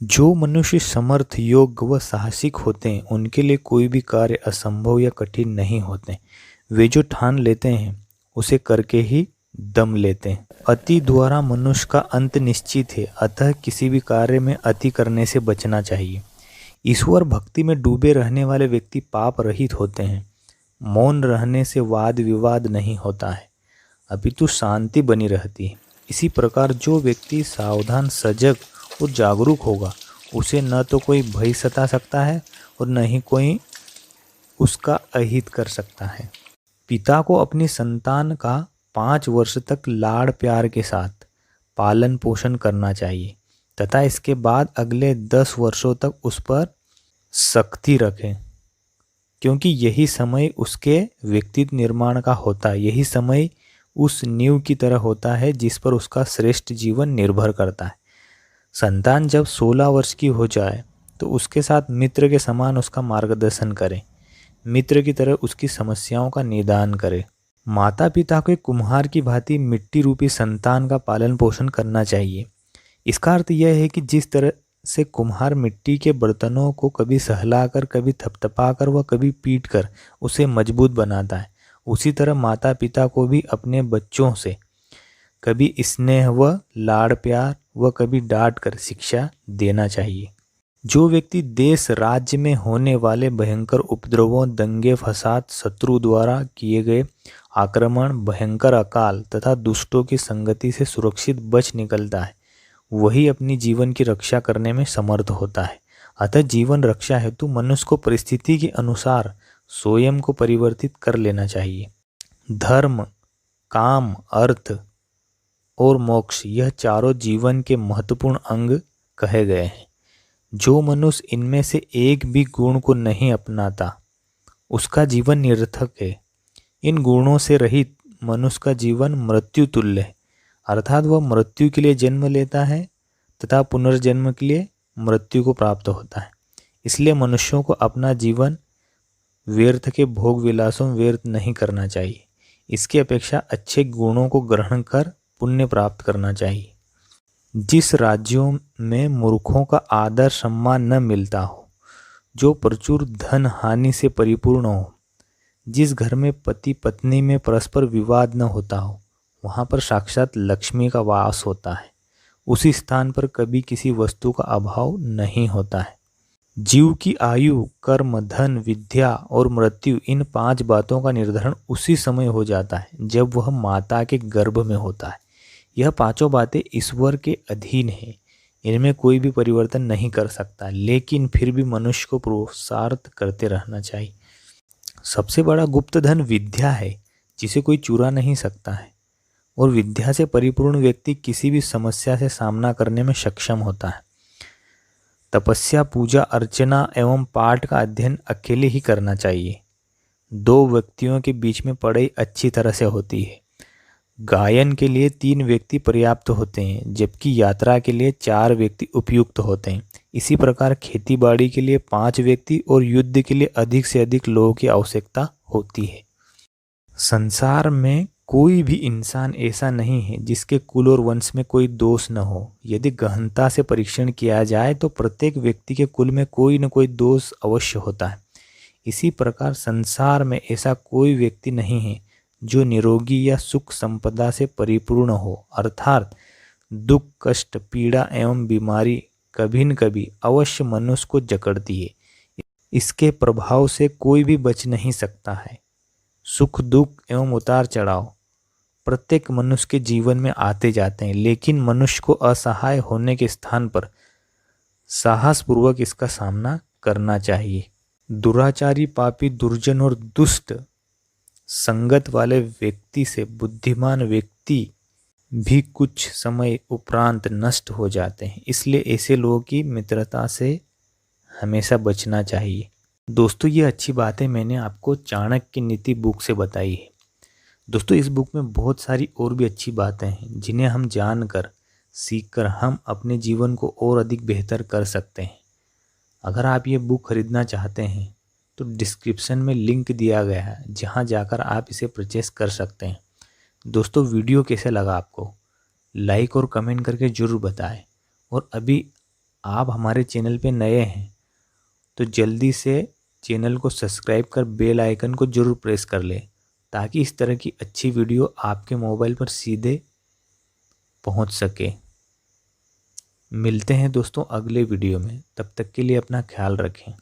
जो मनुष्य समर्थ, योग्य व साहसिक होते हैं उनके लिए कोई भी कार्य असंभव या कठिन नहीं होते। वे जो ठान लेते हैं उसे करके ही दम लेते हैं। अति द्वारा मनुष्य का अंत निश्चित है, अतः किसी भी कार्य में अति करने से बचना चाहिए। ईश्वर भक्ति में डूबे रहने वाले व्यक्ति पाप रहित होते हैं। मौन रहने से वाद विवाद नहीं होता है, अपितु शांति बनी रहती है। इसी प्रकार जो व्यक्ति सावधान, सजग और जागरूक होगा उसे न तो कोई भय सता सकता है और न ही कोई उसका अहित कर सकता है। पिता को अपनी संतान का 5 वर्ष तक लाड़ प्यार के साथ पालन पोषण करना चाहिए तथा इसके बाद अगले 10 वर्षों तक उस पर सख्ती रखें, क्योंकि यही समय उसके व्यक्तित्व निर्माण का होता है। यही समय उस नींव की तरह होता है जिस पर उसका श्रेष्ठ जीवन निर्भर करता है। संतान जब 16 वर्ष की हो जाए तो उसके साथ मित्र के समान उसका मार्गदर्शन करें, मित्र की तरह उसकी समस्याओं का निदान करें। माता पिता को एक कुम्हार की भांति मिट्टी रूपी संतान का पालन पोषण करना चाहिए। इसका अर्थ यह है कि जिस तरह से कुम्हार मिट्टी के बर्तनों को कभी सहलाकर, कभी थपथपाकर व कभी पीटकर उसे मजबूत बनाता है, उसी तरह माता पिता को भी अपने बच्चों से कभी स्नेह व लाड़ प्यार व कभी डांट कर शिक्षा देना चाहिए। जो व्यक्ति देश राज्य में होने वाले भयंकर उपद्रवों, दंगे फसाद, शत्रु द्वारा किए गए आक्रमण, भयंकर अकाल तथा दुष्टों की संगति से सुरक्षित बच निकलता है, वही अपनी जीवन की रक्षा करने में समर्थ होता है। अतः जीवन रक्षा हेतु मनुष्य को परिस्थिति के अनुसार स्वयं को परिवर्तित कर लेना चाहिए। धर्म, काम, अर्थ और मोक्ष यह चारों जीवन के महत्वपूर्ण अंग कहे गए हैं। जो मनुष्य इनमें से एक भी गुण को नहीं अपनाता उसका जीवन निरर्थक है। इन गुणों से रहित मनुष्य का जीवन मृत्यु तुल्य है, अर्थात वह मृत्यु के लिए जन्म लेता है तथा पुनर्जन्म के लिए मृत्यु को प्राप्त होता है। इसलिए मनुष्यों को अपना जीवन व्यर्थ के भोग विलासों में व्यर्थ नहीं करना चाहिए। इसकी अपेक्षा अच्छे गुणों को ग्रहण कर पुण्य प्राप्त करना चाहिए। जिस राज्यों में मूर्खों का आदर सम्मान न मिलता हो, जो प्रचुर धन हानि से परिपूर्ण हो, जिस घर में पति पत्नी में परस्पर विवाद न होता हो, वहाँ पर साक्षात लक्ष्मी का वास होता है। उसी स्थान पर कभी किसी वस्तु का अभाव नहीं होता है। जीव की आयु, कर्म, धन, विद्या और मृत्यु, इन 5 बातों का निर्धारण उसी समय हो जाता है जब वह माता के गर्भ में होता है। यह 5 बातें ईश्वर के अधीन है, इनमें कोई भी परिवर्तन नहीं कर सकता, लेकिन फिर भी मनुष्य को पुरुषार्थ करते रहना चाहिए। सबसे बड़ा गुप्त धन विद्या है, जिसे कोई चुरा नहीं सकता है, और विद्या से परिपूर्ण व्यक्ति किसी भी समस्या से सामना करने में सक्षम होता है। तपस्या, पूजा अर्चना एवं पाठ का अध्ययन अकेले ही करना चाहिए। 2 व्यक्तियों के बीच में पढ़ाई अच्छी तरह से होती है। गायन के लिए 3 व्यक्ति पर्याप्त होते हैं, जबकि यात्रा के लिए 4 व्यक्ति उपयुक्त होते हैं। इसी प्रकार खेतीबाड़ी के लिए 5 व्यक्ति और युद्ध के लिए अधिक से अधिक लोगों की आवश्यकता होती है। संसार में कोई भी इंसान ऐसा नहीं है जिसके कुल और वंश में कोई दोष न हो। यदि गहनता से परीक्षण किया जाए तो प्रत्येक व्यक्ति के कुल में कोई न कोई दोष अवश्य होता है। इसी प्रकार संसार में ऐसा कोई व्यक्ति नहीं है जो निरोगी या सुख संपदा से परिपूर्ण हो, अर्थात दुख, कष्ट, पीड़ा एवं बीमारी कभी न कभी अवश्य मनुष्य को जकड़ती है। इसके प्रभाव से कोई भी बच नहीं सकता है। सुख, दुख एवं उतार चढ़ाव प्रत्येक मनुष्य के जीवन में आते जाते हैं, लेकिन मनुष्य को असहाय होने के स्थान पर साहसपूर्वक इसका सामना करना चाहिए। दुराचारी, पापी, दुर्जन और दुष्ट संगत वाले व्यक्ति से बुद्धिमान व्यक्ति भी कुछ समय उपरांत नष्ट हो जाते हैं। इसलिए ऐसे लोगों की मित्रता से हमेशा बचना चाहिए। दोस्तों, ये अच्छी बातें मैंने आपको चाणक्य नीति बुक से बताई है। दोस्तों, इस बुक में बहुत सारी और भी अच्छी बातें हैं जिन्हें हम जानकर, सीखकर हम अपने जीवन को और अधिक बेहतर कर सकते हैं। अगर आप ये बुक खरीदना चाहते हैं तो डिस्क्रिप्शन में लिंक दिया गया है, जहां जाकर आप इसे परचेस कर सकते हैं। दोस्तों, वीडियो कैसे लगा आपको लाइक और कमेंट करके ज़रूर बताएं, और अभी आप हमारे चैनल पे नए हैं तो जल्दी से चैनल को सब्सक्राइब कर बेल आइकन को जरूर प्रेस कर ले, ताकि इस तरह की अच्छी वीडियो आपके मोबाइल पर सीधे पहुंच सके। मिलते हैं दोस्तों अगले वीडियो में, तब तक के लिए अपना ख्याल रखें।